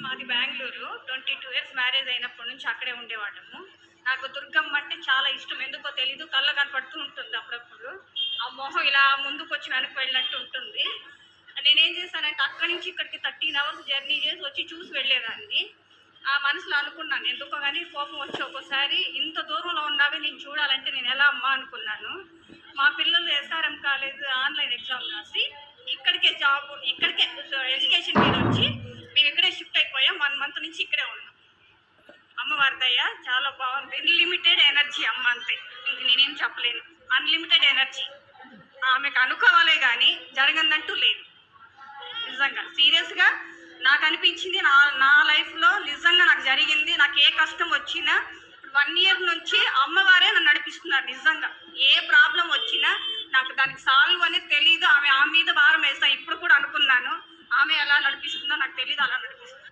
మాది Bengaluru. 22 years marriage అయినప్పటి నుంచి అక్కడే ఉండేవాళ్ళము. నాకు దుర్గమ్మ అంటే చాలా ఇష్టం. ఎందుకో తెలీదు, కళ్ళ కనపడుతూ ఉంటుంది అప్పుడప్పుడు. ఆ మొహం ఇలా ముందుకొచ్చి వెనక్కి వెళ్ళినట్టు ఉంటుంది. నేనేం చేశానంటే అక్కడి నుంచి ఇక్కడికి 13 అవర్స్ జర్నీ చేసి వచ్చి చూసి వెళ్ళేదాన్ని. ఆ మనసులో అనుకున్నాను, ఎందుకో కానీ కోపం వచ్చి ఒక్కోసారి ఇంత దూరంలో ఉన్నావే నేను చూడాలంటే నేను ఎలా అమ్మా అనుకున్నాను. మా పిల్లలు ఎస్ఆర్ఎం కాలేజ్ ఆన్లైన్ ఎగ్జామ్ రాసి ఇక్కడికే జాబ్, ఇక్కడికే ఎడ్యుకేషన్ మీద వచ్చి మేము ఇక్కడే షిఫ్ట్ అయిపోయాం. 1 మంత్ నుంచి ఇక్కడే ఉన్నాం. అమ్మవారి దయ చాలా బాగుంది. అన్లిమిటెడ్ ఎనర్జీ అమ్మ, అంతే, ఇంక నేనేం చెప్పలేను. Unlimited energy. ఆమెకు అనుకోవాలే కానీ జరగందంటూ లేదు. నిజంగా సీరియస్గా నాకు అనిపించింది, నా లైఫ్లో నిజంగా నాకు జరిగింది. నాకు ఏ కష్టం వచ్చినా 1 ఇయర్ నుంచి అమ్మవారే నన్ను నడిపిస్తున్నారు. నిజంగా ఏ ప్రాబ్లం వచ్చినా నాకు దానికి సాల్వ్ అనేది తెలియదు. ఆమె మీద భారం వేస్తా. ఇప్పుడు కూడా అనుకున్నాను, ఆమె ఎలా నడిపిస్తుందో నాకు తెలియదు, అలా నడిపిస్తాను.